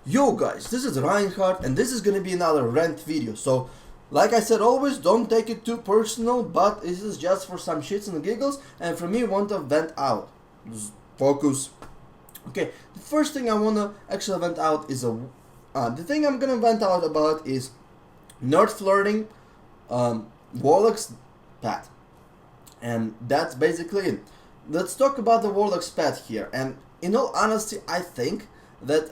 Yo guys, this is Reinhardt and this is gonna be another rant video. So, like I said always, don't take it too personal, but this is just for some shits and giggles, and for me want to vent out. Just focus. Okay, the first thing I wanna actually vent out is the thing I'm gonna vent out about is nerd flirting, Warlock's pet. And that's basically it. Let's talk about the Warlock's pet here, and in all honesty, I think that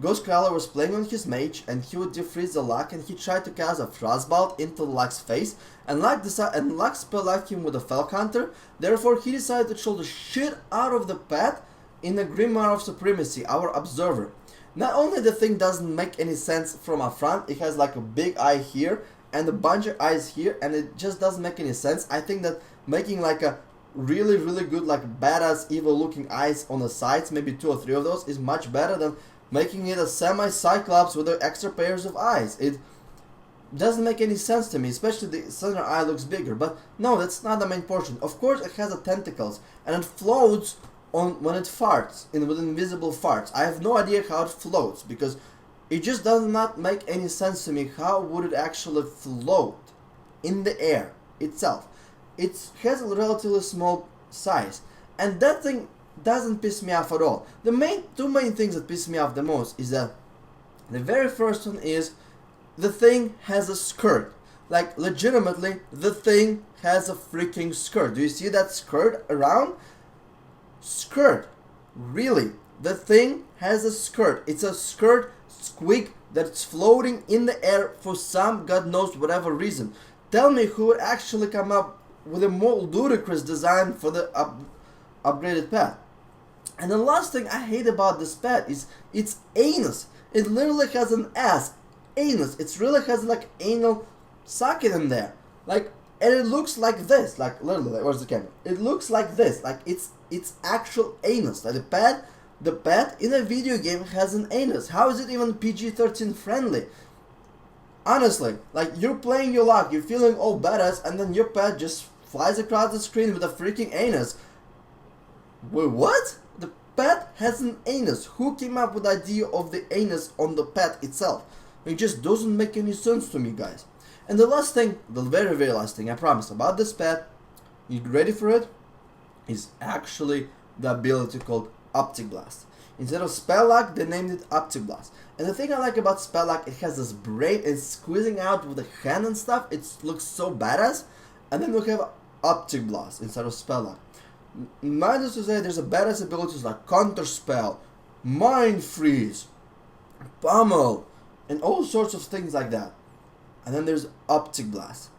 Ghost Crawler was playing on his mage and he would defreeze the Luck, and he tried to cast a Frostbolt into Luck's face, and Luck spell-locked him with a Falcounter. Therefore he decided to troll the shit out of the pet in the Grimoire of Supremacy, our observer. Not only the thing doesn't make any sense from a front, it has like a big eye here and a bunch of eyes here, and it just doesn't make any sense. I think that making like a really good like badass evil looking eyes on the sides, maybe 2 or 3 of those, is much better than making it a semi-cyclops with the extra pairs of eyes. It doesn't make any sense to me, especially the center eye looks bigger, but no, that's not the main portion. Of course it has the tentacles, and it floats on when it farts, with invisible farts. I have no idea how it floats, because it just does not make any sense to me. How would it actually float in the air itself? It has a relatively small size, and that thing doesn't piss me off at all. The two main things that piss me off the most is that the very first one is the thing has a skirt. Like, legitimately, the thing has a freaking skirt. Do you see that skirt around? Skirt. Really. The thing has a skirt. It's a skirt squig that's floating in the air for some god knows whatever reason. Tell me who would actually come up with a more ludicrous design for the upgraded pet. And the last thing I hate about this pet is its anus. It literally has an ass. Anus. It really has like anal socket in there. Like, and it looks like this. Like, literally, where's the camera? It looks like this. Like, it's actual anus. Like, the pet in a video game has an anus. How is it even PG-13 friendly? Honestly, like, you're playing your luck, you're feeling all badass, and then your pet just flies across the screen with a freaking anus. Wait, what? The pet has an anus. Who came up with the idea of the anus on the pet itself? It just doesn't make any sense to me, guys. And the last thing, the very last thing I promise about this pet, you ready for it? Is actually the ability called Optic Glass. Instead of Spell Lock, they named it Optic Glass. And the thing I like about Spell Lock, it has this brain and squeezing out with the hand and stuff. It looks so badass. And then we have Optic Glass instead of Spell Lock. Mind us to say, there's a badass abilities like Counter Spell, Mind Freeze, Pummel, and all sorts of things like that. And then there's Optic Blast.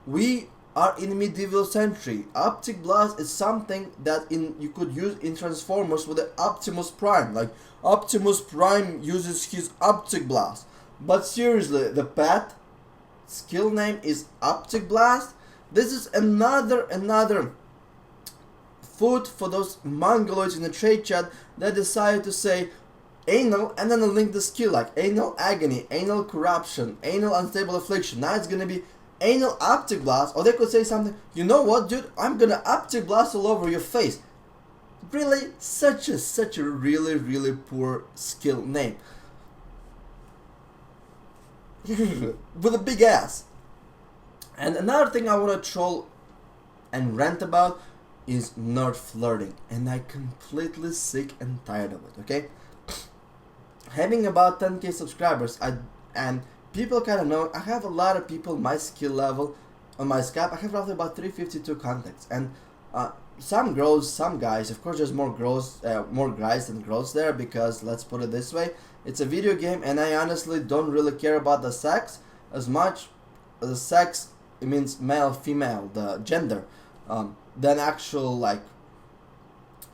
We are in medieval century. Optic Blast is something that you could use in Transformers with the Optimus Prime. Like, Optimus Prime uses his Optic Blast. But seriously, the pet skill name is Optic Blast. This is another food for those mongoloids in the trade chat that decided to say anal and then link the skill like anal agony, anal corruption, anal unstable affliction. Now it's gonna be anal optic blast, or they could say something, you know what, dude, I'm gonna optic blast all over your face. Really, such a really poor skill name. With a big ass. And another thing I wanna troll and rant about is nerd flirting, and I'm completely sick and tired of it, okay? Having about 10k subscribers, and people kind of know, I have a lot of people my skill level on my Skype. I have roughly about 352 contacts, and some girls, some guys. Of course, there's more guys than girls there, because let's put it this way, it's a video game, and I honestly don't really care about the sex as much. The sex, it means male, female, the gender, than actual like.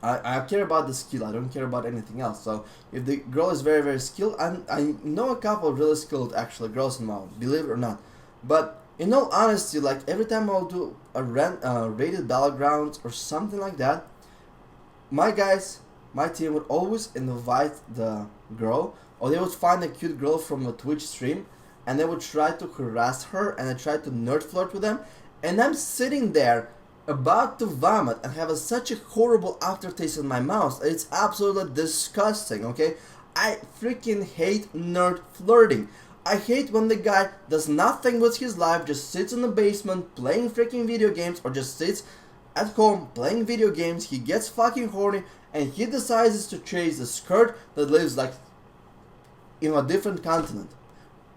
I care about the skill. I don't care about anything else. So if the girl is very skilled, I know a couple of really skilled actually girls in WoW, believe it or not. But in all honesty, like every time I'll do a rated battlegrounds or something like that, my guys, my team would always invite the girl, or they would find a cute girl from a Twitch stream, and they would try to harass her, and I try to nerd flirt with them, and I'm sitting there about to vomit and have such a horrible aftertaste in my mouth. It's absolutely disgusting, okay? I freaking hate nerd flirting. I hate when the guy does nothing with his life, just sits in the basement playing freaking video games, or just sits at home playing video games. He gets fucking horny and he decides to chase a skirt that lives like in a different continent.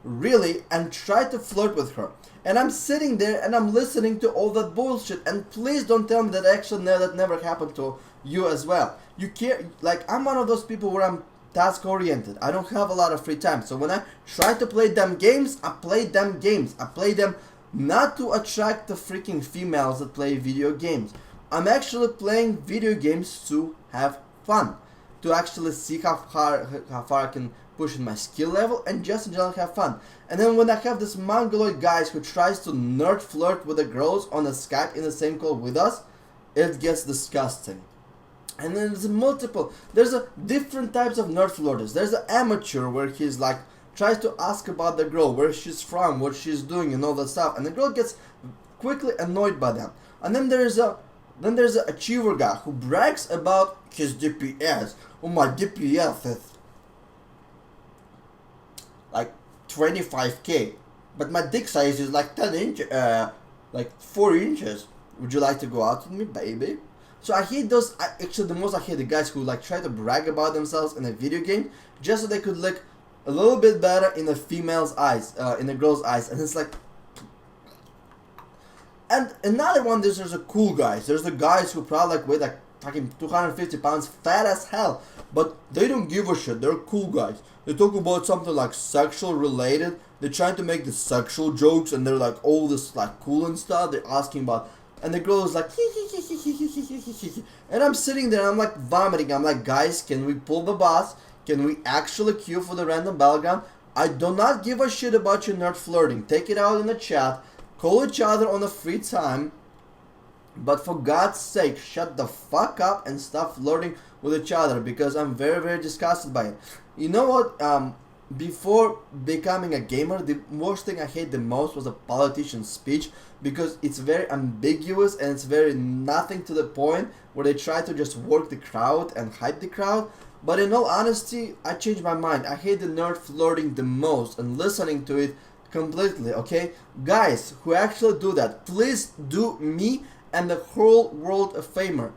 Really, and try to flirt with her. And I'm sitting there and I'm listening to all that bullshit, and please don't tell me that actually that never happened to you as well. You care, like, I'm one of those people where I'm task oriented. I don't have a lot of free time, so when I try to play them games, I play them games. I play them not to attract the freaking females that play video games. I'm actually playing video games to have fun, to actually see how far I can push in my skill level, and just in general have fun. And then when I have this mongoloid guys who tries to nerd flirt with the girls on a Skype in the same call with us, it gets disgusting. And then there's a different types of nerd flirters. There's an amateur where he's like tries to ask about the girl, where she's from, what she's doing, and all that stuff, and the girl gets quickly annoyed by them. And then there's a achiever guy who brags about his DPS. Oh, my DPS is like 25k, but my dick size is like 10 inches, like 4 inches. Would you like to go out with me, baby? So I hate those. Actually, the most I hate the guys who like try to brag about themselves in a video game just so they could look a little bit better in the female's eyes, in the girl's eyes, and it's like. And another one, there's a cool guys. There's the guys who probably like weigh like fucking 250 pounds, fat as hell, but they don't give a shit. They're cool guys. They talk about something like sexual related. They're trying to make the sexual jokes, and they're like all this like cool and stuff. They're asking about. And the girl is like, and I'm sitting there and I'm like vomiting. I'm like, guys, can we pull the boss? Can we actually queue for the random battleground? I do not give a shit about your nerd flirting. Take it out in the chat. Call each other on a free time. But for God's sake, shut the fuck up and stop flirting with each other, because I'm very, very disgusted by it. You know what? Before becoming a gamer, the worst thing I hate the most was a politician's speech, because it's very ambiguous and it's very nothing to the point, where they try to just work the crowd and hype the crowd. But in all honesty, I changed my mind. I hate the nerd flirting the most and listening to it completely, okay? Guys who actually do that, please do me and the whole world a favor.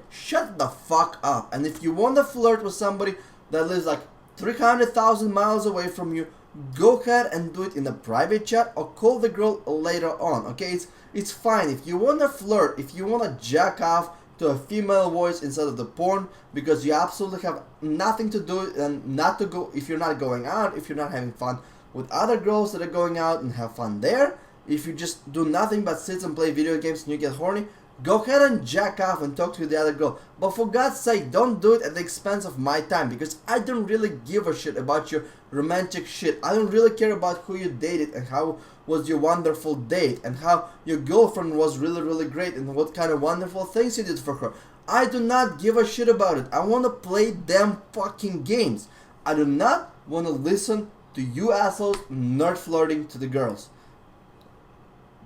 Shut the fuck up. And if you want to flirt with somebody that lives like 300,000 miles away from you, go ahead and do it in a private chat or call the girl later on, okay? It's fine. If you want to flirt, if you want to jack off to a female voice instead of the porn, because you absolutely have nothing to do and not to go, if you're not going out, if you're not having fun with other girls that are going out and have fun there, if you just do nothing but sit and play video games and you get horny, go ahead and jack off and talk to the other girl. But for God's sake, don't do it at the expense of my time, because I don't really give a shit about your romantic shit. I don't really care about who you dated and how was your wonderful date and how your girlfriend was really, really great and what kind of wonderful things you did for her. I do not give a shit about it. I want to play them fucking games. I do not want to listen to you assholes nerd flirting to the girls.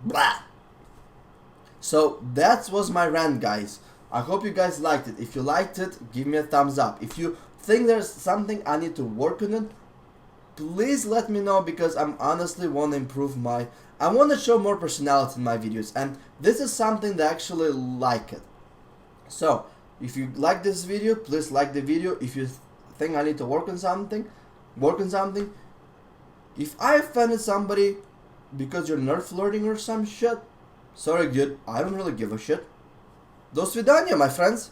Blah. So that was my rant, guys. I hope you guys liked it. If you liked it, give me a thumbs up. If you think there's something I need to work on it, please let me know, because I'm honestly want to improve I want to show more personality in my videos, and this is something that I actually like it. So if you like this video, please like the video. If you think I need to work on something. If I offended somebody because you're nerd flirting or some shit, sorry dude, I don't really give a shit. До свидания, my friends.